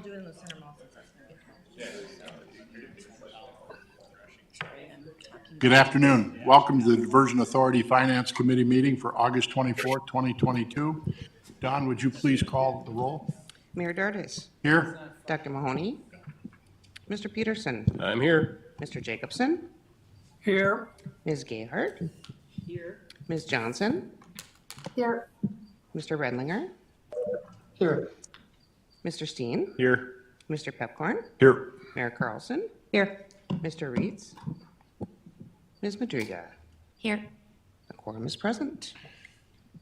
do it in the center mouth since that's gonna be. Good afternoon. Welcome to the Diversion Authority Finance Committee meeting for August 24th, 2022. Don, would you please call the roll? Mayor Dardis. Here. Dr. Mahoney. Mr. Peterson. I'm here. Mr. Jacobson. Here. Ms. Gayhart. Here. Ms. Johnson. Here. Mr. Redlinger. Here. Mr. Steen. Here. Mr. Pepcorn. Here. Mayor Carlson. Here. Mr. Reeds. Ms. Madriga. Here. The quorum is present.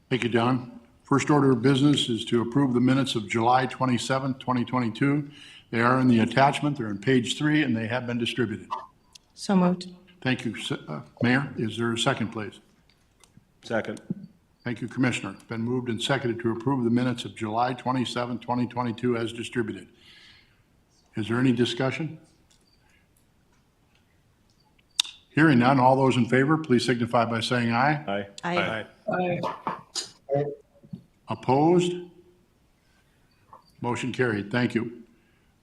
Thank you, Don. First order of business is to approve the minutes of July 27th, 2022. They are in the attachment. They're on page 3, and they have been distributed. So moved. Thank you, Mayor. Is there a second, please? Second. Thank you, Commissioner. It's been moved and seconded to approve the minutes of July 27th, 2022 as distributed. Is there any discussion? Hearing none, all those in favor, please signify by saying aye. Aye. Aye. Opposed? Motion carried. Thank you.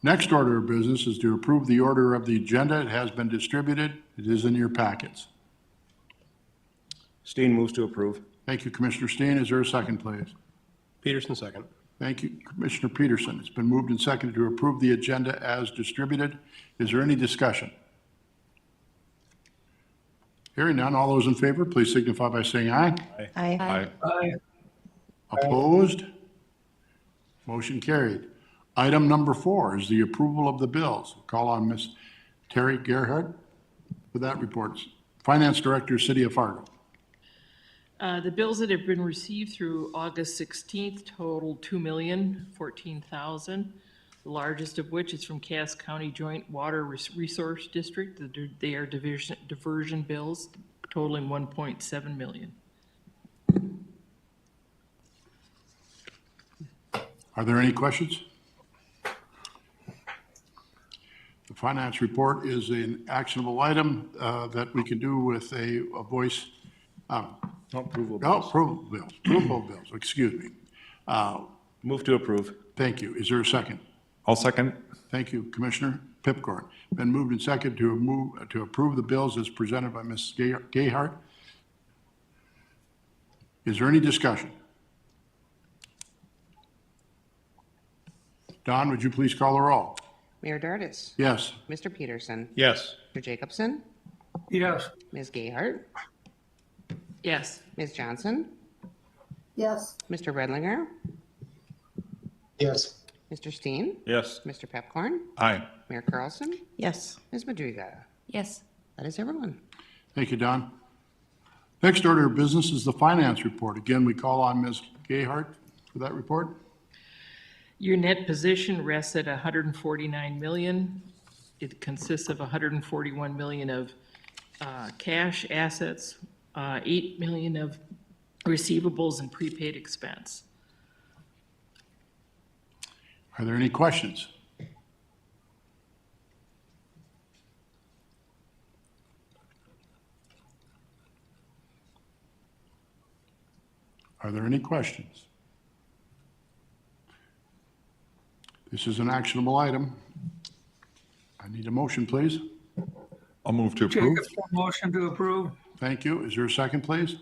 Next order of business is to approve the order of the agenda. It has been distributed. It is in your packets. Steen moves to approve. Thank you, Commissioner Steen. Is there a second, please? Peterson second. Thank you, Commissioner Peterson. It's been moved and seconded to approve the agenda as distributed. Is there any discussion? Hearing none, all those in favor, please signify by saying aye. Aye. Aye. Opposed? Motion carried. Item number 4 is the approval of the bills. Call on Ms. Terry Gerhardt for that report. Finance Director, City of Fargo. The bills that have been received through August 16th total $2,014,000, the largest of which is from Cass County Joint Water Resource District. They are diversion bills totaling $1.7 million. Are there any questions? The finance report is an actionable item that we can do with a voice. Approval. Oh, approval bills, excuse me. Move to approve. Thank you. Is there a second? I'll second. Thank you, Commissioner Pipcorn. Been moved and seconded to approve the bills as presented by Ms. Gayhart. Is there any discussion? Don, would you please call the roll? Mayor Dardis. Yes. Mr. Peterson. Yes. Mr. Jacobson. Yes. Ms. Gayhart. Yes. Ms. Johnson. Yes. Mr. Redlinger. Yes. Mr. Steen. Yes. Mr. Pepcorn. Aye. Mayor Carlson. Yes. Ms. Madriga. Yes. That is everyone. Thank you, Don. Next order of business is the finance report. Again, we call on Ms. Gayhart for that report. Your net position rests at $149 million. It consists of $141 million of cash assets, $8 million of receivables and prepaid expense. Are there any questions? Are there any questions? This is an actionable item. I need a motion, please. I'll move to approve. Jacobson, motion to approve. Thank you. Is there a second, please?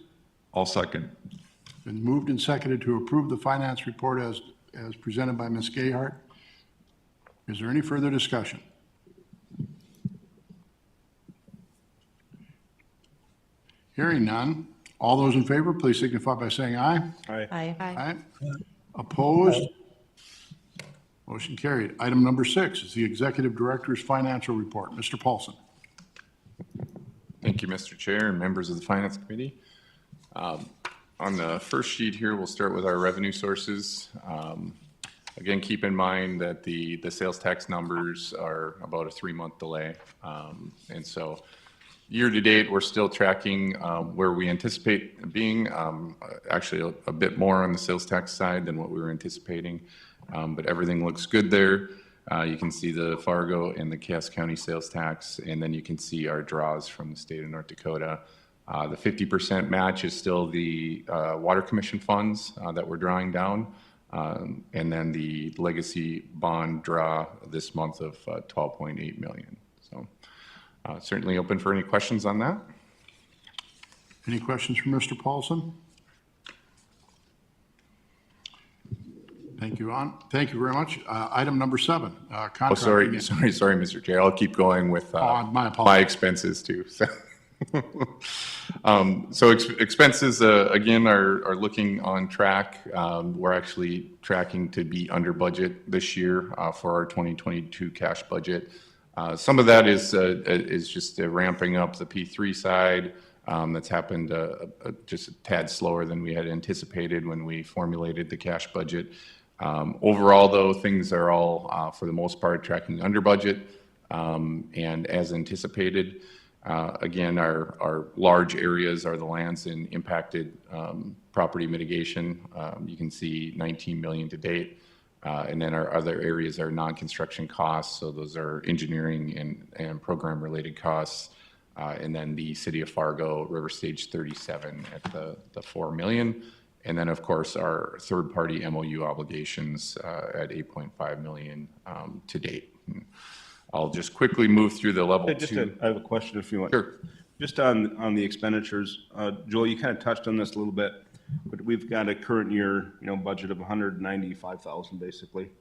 I'll second. Been moved and seconded to approve the finance report as presented by Ms. Gayhart. Is there any further discussion? Hearing none. All those in favor, please signify by saying aye. Aye. Aye. Opposed? Motion carried. Item number 6 is the Executive Director's Financial Report. Mr. Paulson. Thank you, Mr. Chair and members of the Finance Committee. On the first sheet here, we'll start with our revenue sources. Again, keep in mind that the sales tax numbers are about a 3-month delay. And so year-to-date, we're still tracking where we anticipate being, actually a bit more on the sales tax side than what we were anticipating. But everything looks good there. You can see the Fargo and the Cass County sales tax, and then you can see our draws from the state of North Dakota. The 50% match is still the Water Commission funds that we're drawing down. And then the legacy bond draw this month of 12.8 million. So certainly open for any questions on that. Any questions for Mr. Paulson? Thank you, Thank you very much. Item number 7, contract. Oh, sorry, Mr. Chair. I'll keep going with my apologies. my expenses too. So, expenses, again, are looking on track. We're actually tracking to be under budget this year for our 2022 cash budget. Some of that is just ramping up the P3 side. That's happened just a tad slower than we had anticipated when we formulated the cash budget. Overall, though, things are all, for the most part, tracking under budget and as anticipated. Again, our large areas are the lands in impacted property mitigation. You can see 19 million to date. And then our other areas are non-construction costs. So those are engineering and program-related costs. And then the City of Fargo, River Stage 37 at the 4 million. And then, of course, our third-party MOU obligations at 8.5 million to date. I'll just quickly move through the level two. I have a question if you want. Sure. Just on the expenditures, Joel, you kind of touched on this a little bit, but we've got a current year, budget of 195,000 basically.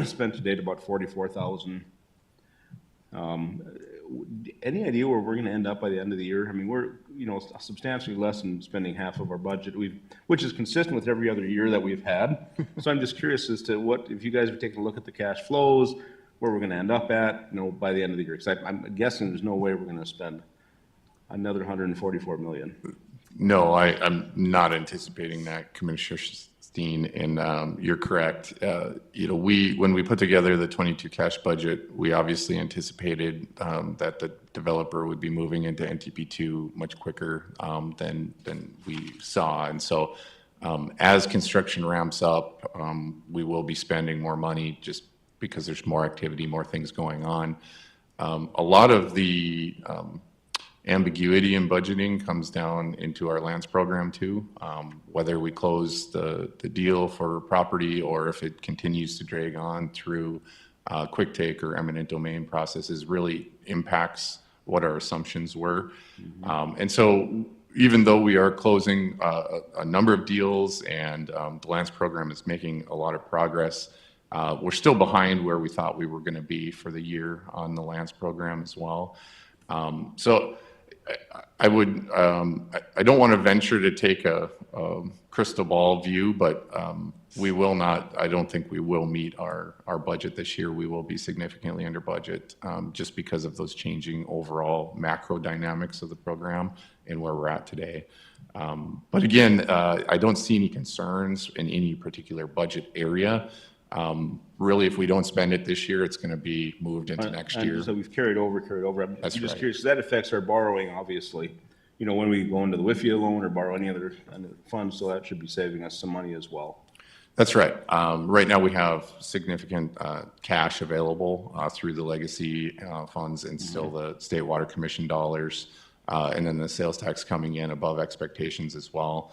Spent to date about 44,000. Any idea where we're going to end up by the end of the year? I mean, we're, substantially less than spending half of our budget, which is consistent with every other year that we've had. So I'm just curious as to if you guys are taking a look at the cash flows, where we're going to end up at, by the end of the year. Because I'm guessing there's no way we're going to spend another 144 million. No, I'm not anticipating that, Commissioner Steen, and you're correct. When we put together the 22 cash budget, we obviously anticipated that the developer would be moving into NTP2 much quicker than we saw. And so as construction ramps up, we will be spending more money just because there's more activity, more things going on. A lot of the ambiguity in budgeting comes down into our lands program too. Whether we close the deal for property or if it continues to drag on through quick take or eminent domain processes really impacts what our assumptions were. And so even though we are closing a number of deals and the lands program is making a lot of progress, we're still behind where we thought we were going to be for the year on the lands program as well. So I don't want to venture to take a crystal ball view, but we will not, I don't think we will meet our budget this year. We will be significantly under budget just because of those changing overall macro dynamics of the program and where we're at today. But again, I don't see any concerns in any particular budget area. Really, if we don't spend it this year, it's going to be moved into next year. So we've carried over. That's I'm just right. curious, 'cause that affects our borrowing, obviously. When we go into the WIFIA loan or borrow any other funds, so that should be saving us some money as well. That's right. Right now, we have significant cash available through the legacy funds and still the State Water Commission dollars, and then the sales tax coming in above expectations as well.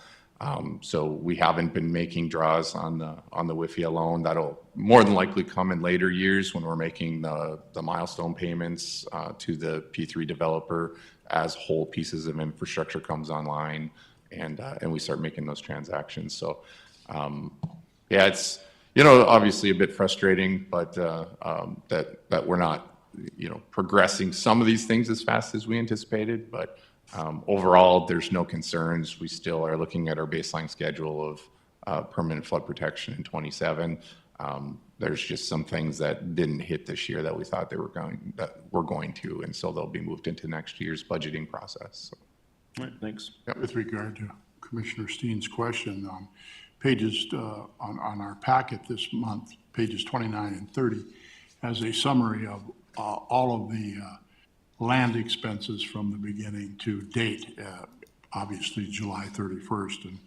So we haven't been making draws on the WIFIA loan. That'll more than likely come in later years when we're making the milestone payments to the P3 developer as whole pieces of infrastructure comes online and we start making those transactions. So yeah, it's obviously a bit frustrating, but that we're not progressing some of these things as fast as we anticipated, but overall, there's no concerns. We still are looking at our baseline schedule of permanent flood protection in 27. There's just some things that didn't hit this year that we thought we're going to, and so they'll be moved into next year's budgeting process. So. All right, thanks. With regard to Commissioner Steen's question, pages on our packet this month, pages 29 and 30, has a summary of all of the land expenses from the beginning to date, obviously July 31st, and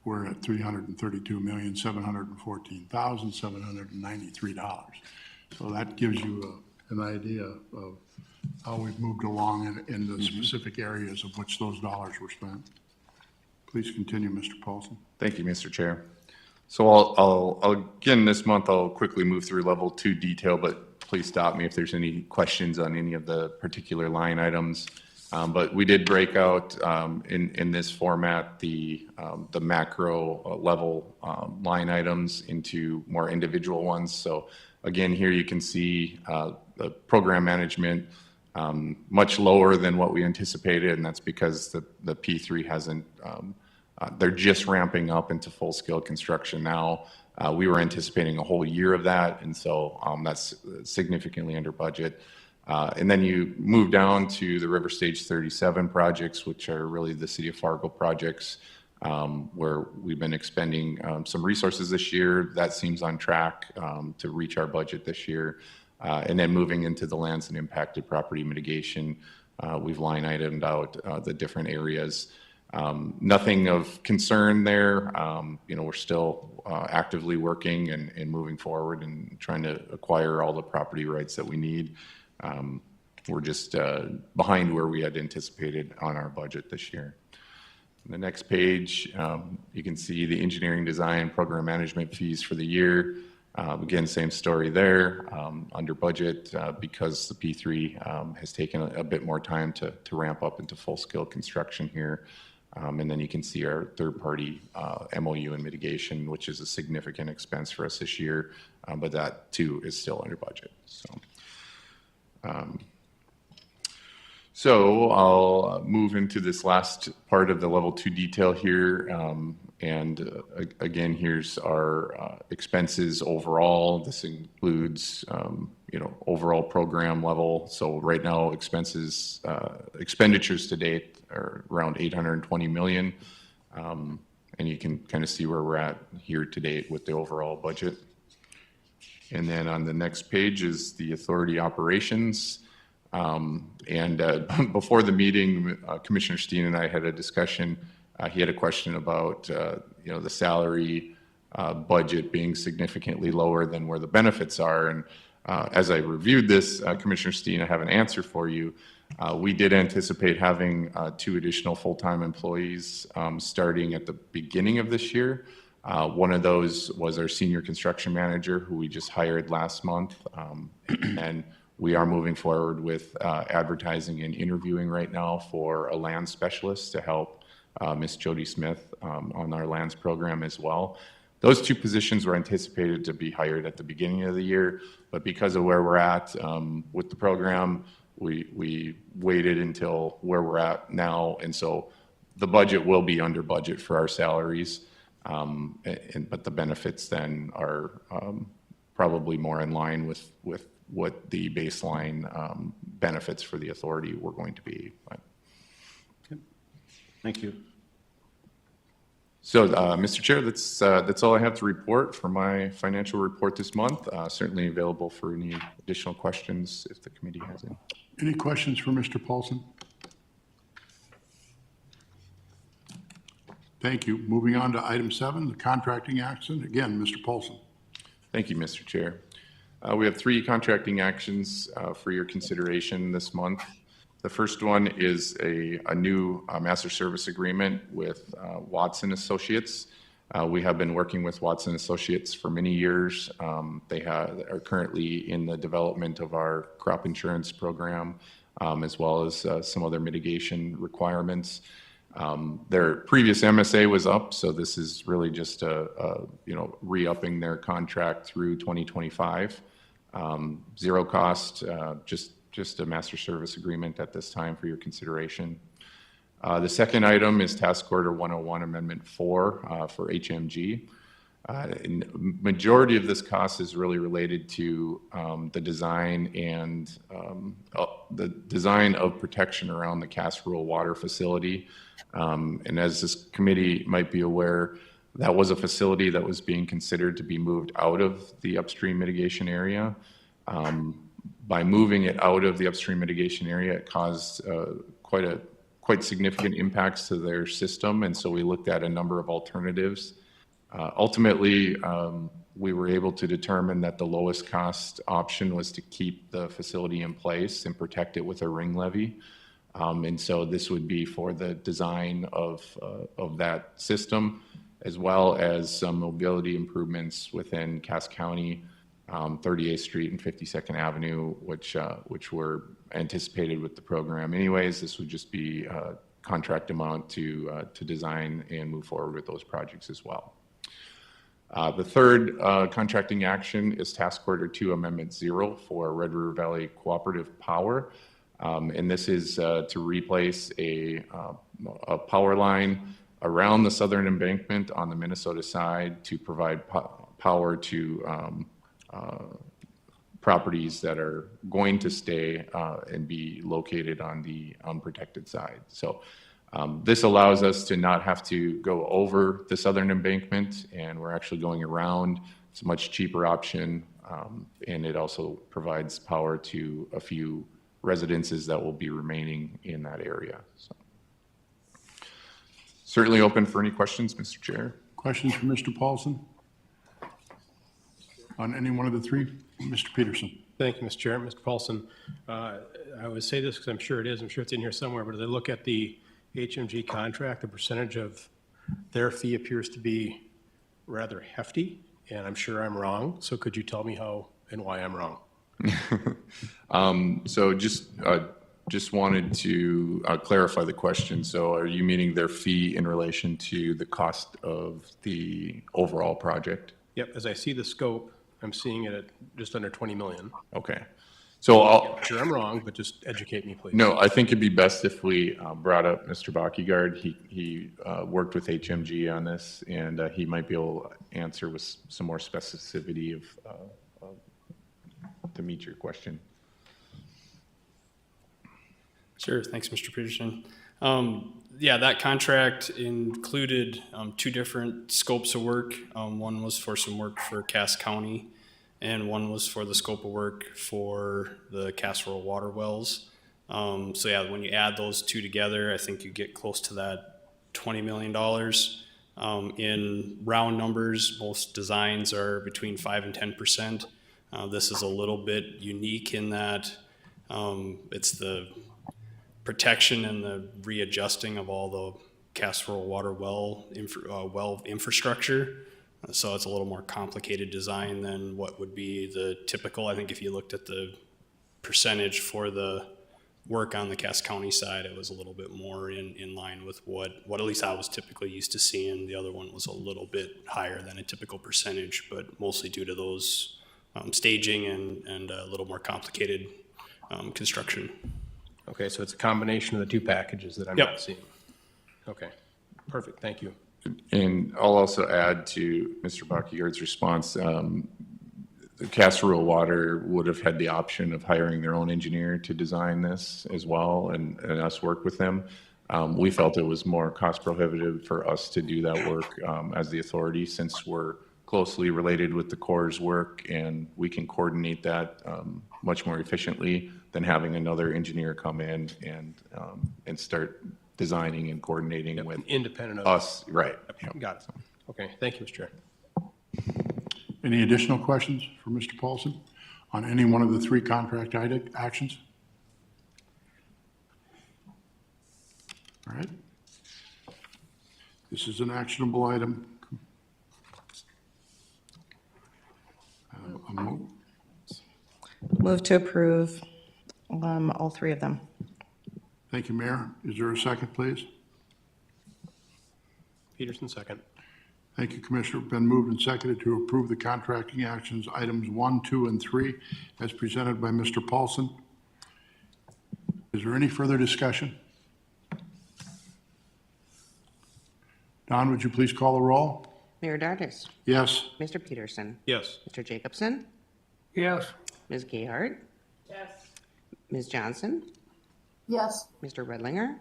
we're at $332,714,793. So that gives you an idea of how we've moved along in the specific areas of which those dollars were spent. Please continue, Mr. Paulson. Thank you, Mr. Chair. So again, this month, I'll quickly move through level 2 detail, but please stop me if there's any questions on any of the particular line items. But we did break out in this format the macro level line items into more individual ones. So again, here you can see the program management much lower than what we anticipated, and that's because the P3 hasn't, they're just ramping up into full-scale construction now. We were anticipating a whole year of that, and so that's significantly under budget. And then you move down to the River Stage 37 projects, which are really the City of Fargo projects, where we've been expending some resources this year. That seems on track to reach our budget this year. And then moving into the lands and impacted property mitigation, we've line itemed out the different areas. Nothing of concern there. We're still actively working and moving forward and trying to acquire all the property rights that we need. We're just behind where we had anticipated on our budget this year. On the next page, you can see the engineering design program management fees for the year. Again, same story there, under budget because the P3 has taken a bit more time to ramp up into full-scale construction here. And then you can see our third-party MOU and mitigation, which is a significant expense for us this year, but that too is still under budget. So I'll move into this last part of the level 2 detail here. Again, here's our expenses overall. This includes, overall program level. So right now, expenditures to date are around $820 million. And you can kind of see where we're at here to date with the overall budget. And then on the next page is the authority operations. Before the meeting, Commissioner Steen and I had a discussion. He had a question about, the salary budget being significantly lower than where the benefits are. And as I reviewed this, Commissioner Steen, I have an answer for you. We did anticipate having 2 additional full-time employees starting at the beginning of this year. One of those was our senior construction manager, who we just hired last month. And we are moving forward with advertising and interviewing right now for a land specialist to help Miss Jody Smith on our lands program as well. Those 2 positions were anticipated to be hired at the beginning of the year, but because of where we're at with the program, we waited until where we're at now, and so the budget will be under budget for our salaries, but the benefits then are probably more in line with what the baseline benefits for the authority were going to be. Thank you. So, Mr. Chair, that's all I have to report for my financial report this month. Certainly available for any additional questions if the committee has any. Any questions for Mr. Paulson? Thank you. Moving on to item 7, the contracting action. Again, Mr. Paulson. Thank you, Mr. Chair. We have 3 contracting actions for your consideration this month. The first one is a new master service agreement with Watson Associates. We have been working with Watson Associates for many years. They are currently in the development of our crop insurance program, as well as some other mitigation requirements. Their previous MSA was up, so this is really just re-upping their contract through 2025. Zero cost, just a master service agreement at this time for your consideration. The second item is Task Order 101 Amendment 4 for HMG. And majority of this cost is really related to the design and the design of protection around the Cass Rural Water Facility. And as this committee might be aware, that was a facility that was being considered to be moved out of the upstream mitigation area. By moving it out of the upstream mitigation area, it caused quite significant impacts to their system, and so we looked at a number of alternatives. Ultimately, we were able to determine that the lowest cost option was to keep the facility in place and protect it with a ring levee. And so this would be for the design of that system, as well as some mobility improvements within Cass County, 38th Street and 52nd Avenue, which were anticipated with the program. Anyways, this would just be a contract amount to design and move forward with those projects as well. The third contracting action is Task Order 2 Amendment 0 for Red River Valley Cooperative Power. And this is to replace a power line around the southern embankment on the Minnesota side to provide power to properties that are going to stay and be located on the unprotected side. So this allows us to not have to go over the southern embankment, and we're actually going around. It's a much cheaper option, and it also provides power to a few residences that will be remaining in that area. So certainly open for any questions, Mr. Chair. Questions for Mr. Paulson? On any one of the three? Mr. Peterson? Thank you, Mr. Chair. Mr. Paulson, I would say this because I'm sure it is. I'm sure it's in here somewhere. But as I look at the HMG contract, the percentage of their fee appears to be rather hefty, and I'm sure I'm wrong. So could you tell me how and why I'm wrong? So just wanted to clarify the question. So are you meaning their fee in relation to the cost of the overall project? Yep. As I see the scope, I'm seeing it at just under 20 million. Okay. So I'm sure I'm wrong, but just educate me, please. No, I think it'd be best if we brought up Mr. Bakkegaard. He worked with HMG on this, and he might be able to answer with some more specificity to meet your question. Sure. Thanks, Mr. Peterson. Yeah, that contract included two different scopes of work. One was for some work for Cass County, and one was for the scope of work for the Cass Rural water wells. So yeah, when you add those two together, I think you get close to that $20 million. In round numbers, most designs are between 5 and 10%. This is a little bit unique in that it's the protection and the readjusting of all the Cass Rural water well infrastructure. So it's a little more complicated design than what would be the typical. I think if you looked at the percentage for the work on the Cass County side, it was a little bit more in line with what at least I was typically used to seeing. The other one was a little bit higher than a typical percentage, but mostly due to those staging and a little more complicated construction. Okay, so it's a combination of the two packages that I'm Yep. not seeing. Okay, perfect. Thank you. And I'll also add to Mr. Bakkegaard's response. The Cass Rural Water would have had the option of hiring their own engineer to design this as well, and us work with them. We felt it was more cost prohibitive for us to do that work as the authority, since we're closely related with the Corps' work, and we can coordinate that much more efficiently than having another engineer come in and start designing and coordinating with Independent of us. Right. Got it. Okay, thank you, Mr. Chair. Any additional questions for Mr. Paulson on any one of the three contract actions? All right. This is an actionable item. Move to approve all three of them. Thank you, Mayor. Is there a second, please? Peterson, second. Thank you, Commissioner. Been moved and seconded to approve the contracting actions, items 1, 2, and 3, as presented by Mr. Paulson. Is there any further discussion? Don, would you please call the roll? Mayor Dardis. Yes. Mr. Peterson. Yes. Mr. Jacobson. Yes. Ms. Gayhart. Yes. Ms. Johnson. Yes. Mr. Redlinger.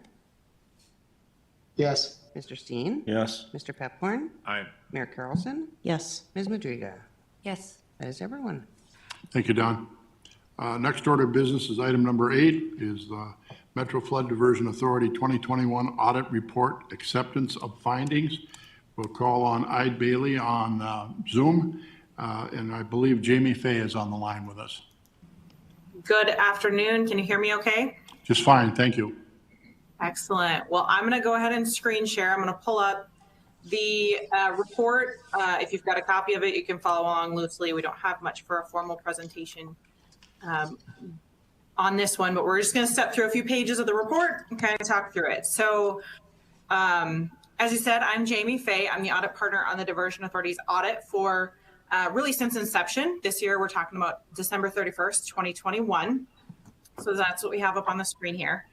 Yes. Mr. Steen. Yes. Mr. Pepcorn. Aye. Mayor Carlson. Yes. Ms. Madriga. Yes. That is everyone. Thank you, Don. Next order of business is item number 8, is the Metro Flood Diversion Authority 2021 Audit Report Acceptance of Findings. We'll call on Ide Bailey on Zoom, and I believe Jamie Fay is on the line with us. Good afternoon. Can you hear me okay? Just fine, thank you. Excellent. Well, I'm going to go ahead and screen share. I'm going to pull up The report, if you've got a copy of it, you can follow along loosely. We don't have much for a formal presentation on this one, but we're just going to step through a few pages of the report and kind of talk through it. So as you said, I'm Jamie Fay. I'm the audit partner on the Diversion Authority's audit for really since inception. This year, we're talking about December 31st, 2021. So that's what we have up on the screen here.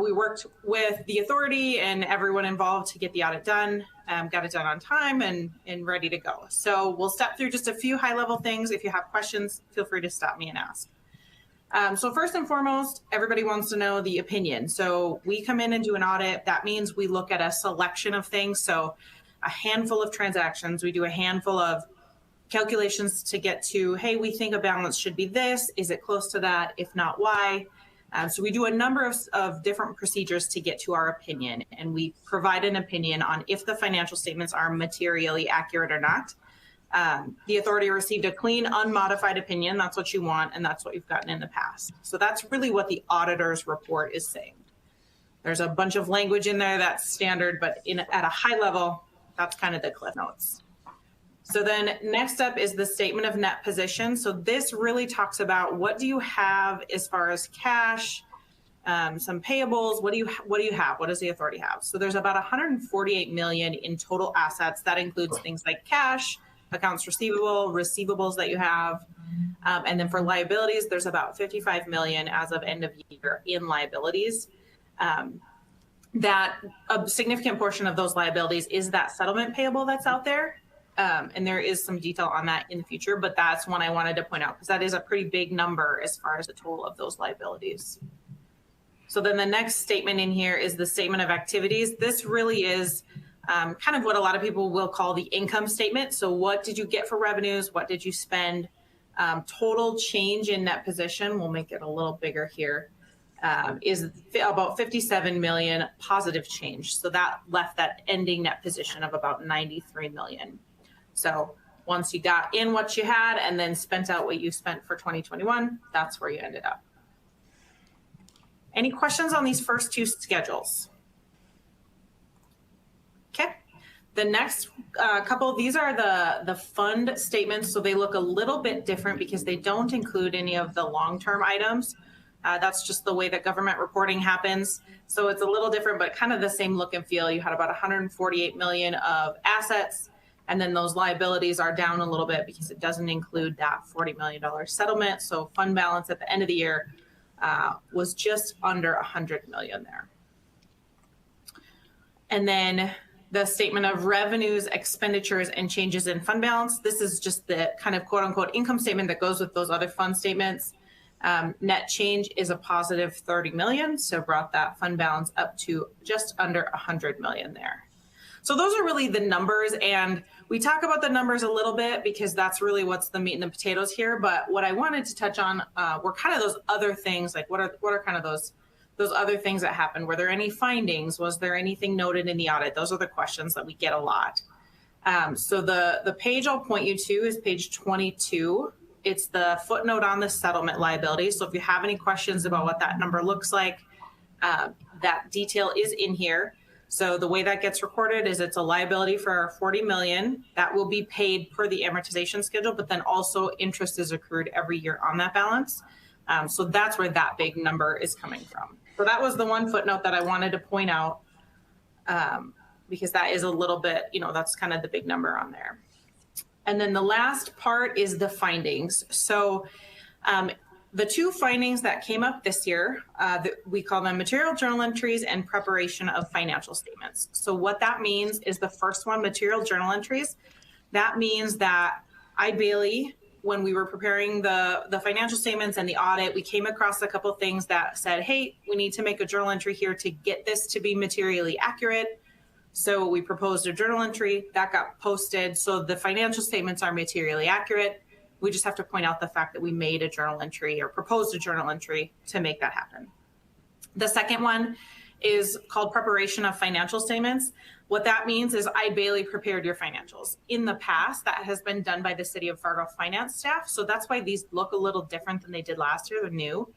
We worked with the authority and everyone involved to get the audit done, got it done on time and ready to go. So we'll step through just a few high-level things. If you have questions, feel free to stop me and ask. So first and foremost, everybody wants to know the opinion. So we come in and do an audit. That means we look at a selection of things. So a handful of transactions. We do a handful of calculations to get to, hey, we think a balance should be this. Is it close to that? If not, why? So we do a number of different procedures to get to our opinion, and we provide an opinion on if the financial statements are materially accurate or not. The authority received a clean, unmodified opinion. That's what you want, and that's what you've gotten in the past. So that's really what the auditor's report is saying. There's a bunch of language in there that's standard, but at a high level, that's kind of the cliff notes. So then next up is the statement of net position. So this really talks about what do you have as far as cash, some payables. What do you have? What does the authority have? So there's about 148 million in total assets. That includes things like cash, accounts receivable, receivables that you have. And then for liabilities, there's about 55 million as of end of year in liabilities. That a significant portion of those liabilities is that settlement payable that's out there. And there is some detail on that in the future, but that's one I wanted to point out because that is a pretty big number as far as the total of those liabilities. So then the next statement in here is the statement of activities. This really is kind of what a lot of people will call the income statement. So what did you get for revenues? What did you spend? Total change in net position, we'll make it a little bigger here, is about 57 million positive change. So that left that ending net position of about 93 million. So once you got in what you had and then spent out what you spent for 2021, that's where you ended up. Any questions on these first two schedules? Okay. The next couple of these are the fund statements. So they look a little bit different because they don't include any of the long-term items. That's just the way that government reporting happens. So it's a little different, but kind of the same look and feel. You had about 148 million of assets, and then those liabilities are down a little bit because it doesn't include that $40 million settlement. So fund balance at the end of the year was just under 100 million there. And then the statement of revenues, expenditures, and changes in fund balance. This is just the kind of quote unquote income statement that goes with those other fund statements. Net change is a positive 30 million. So brought that fund balance up to just under 100 million there. So those are really the numbers, and we talk about the numbers a little bit because that's really what's the meat and the potatoes here. But what I wanted to touch on were kind of those other things, like what are kind of those other things that happened? Were there any findings? Was there anything noted in the audit? Those are the questions that we get a lot. So the page I'll point you to is page 22. It's the footnote on the settlement liability. So if you have any questions about what that number looks like, that detail is in here. So the way that gets recorded is it's a liability for 40 million that will be paid per the amortization schedule, but then also interest is accrued every year on that balance. So that's where that big number is coming from. So that was the one footnote that I wanted to point out because that is a little bit, that's kind of the big number on there. And then the last part is the findings. So the two findings that came up this year, we call them material journal entries and preparation of financial statements. So what that means is the first one, material journal entries, that means that Bailey, when we were preparing the financial statements and the audit, we came across a couple of things that said, hey, we need to make a journal entry here to get this to be materially accurate. So we proposed a journal entry that got posted. So the financial statements are materially accurate. We just have to point out the fact that we made a journal entry or proposed a journal entry to make that happen. The second one is called preparation of financial statements. What that means is Bailey prepared your financials. In the past, that has been done by the City of Fargo finance staff. So that's why these look a little different than they did last year. They're new.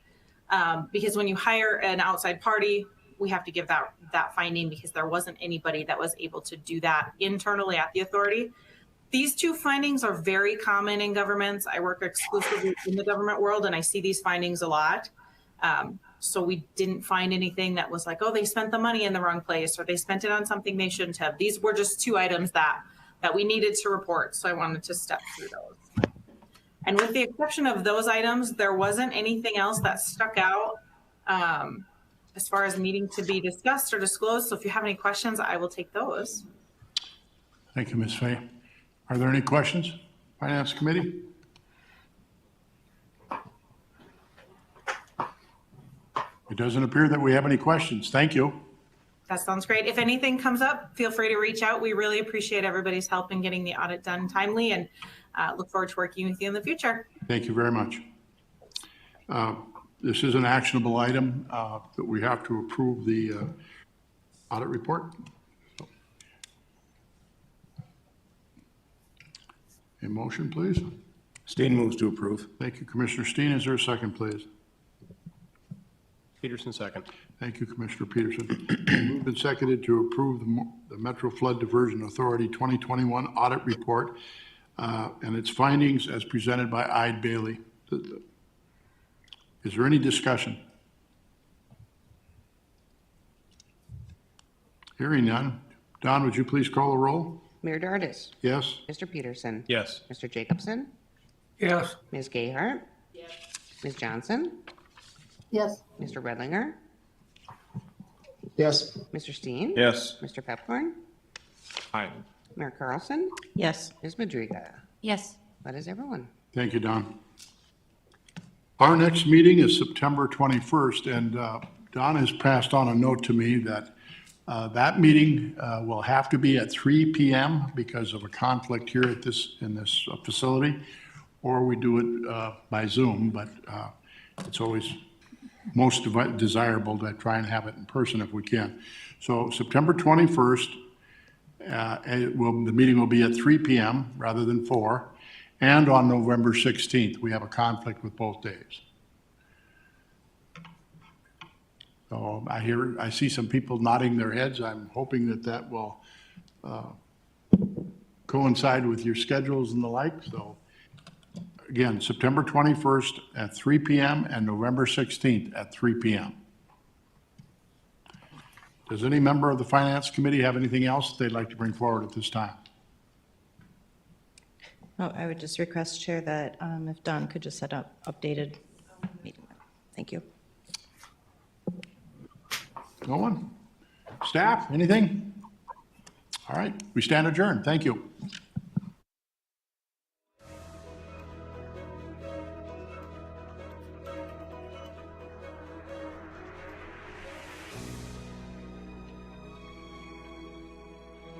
Because when you hire an outside party, we have to give that finding because there wasn't anybody that was able to do that internally at the authority. These two findings are very common in governments. I work exclusively in the government world and I see these findings a lot. So we didn't find anything that was like, oh, they spent the money in the wrong place or they spent it on something they shouldn't have. These were just two items that we needed to report. So I wanted to step through those. And with the exception of those items, there wasn't anything else that stuck out as far as needing to be discussed or disclosed. So if you have any questions, I will take those. Thank you, Ms. Fay. Are there any questions? Finance Committee? It doesn't appear that we have any questions. Thank you. That sounds great. If anything comes up, feel free to reach out. We really appreciate everybody's help in getting the audit done timely and look forward to working with you in the future. Thank you very much. This is an actionable item that we have to approve the audit report. A motion, please. Steen moves to approve. Thank you, Commissioner Steen. Is there a second, please? Peterson, second. Thank you, Commissioner Peterson. Moved and seconded to approve the Metro Flood Diversion Authority 2021 audit report and its findings as presented by Ide Bailey. Is there any discussion? Hearing none. Don, would you please call the roll? Mayor Dardis. Yes? Mr. Peterson. Yes. Mr. Jacobson. Yes. Ms. Gayhart. Ms. Johnson. Yes. Mr. Redlinger. Yes. Mr. Steen. Yes. Mr. Pepcorn. Aye. Mayor Carlson. Yes. Ms. Madriga. Yes. That is everyone. Thank you, Don. Our next meeting is September 21st, and Don has passed on a note to me that that meeting will have to be at 3 p.m. because of a conflict here at in this facility, or we do it by Zoom, but it's always most desirable to try and have it in person if we can. So September 21st, the meeting will be at 3 p.m. rather than 4, and on November 16th. We have a conflict with both days. So I see some people nodding their heads. I'm hoping that that will coincide with your schedules and the like. So again, September 21st at 3 p.m. and November 16th at 3 p.m. Does any member of the Finance Committee have anything else they'd like to bring forward at this time? Oh, I would just request, Chair, that if Don could just set up updated meeting. Thank you. No one? Staff, anything? All right, we stand adjourned. Thank you.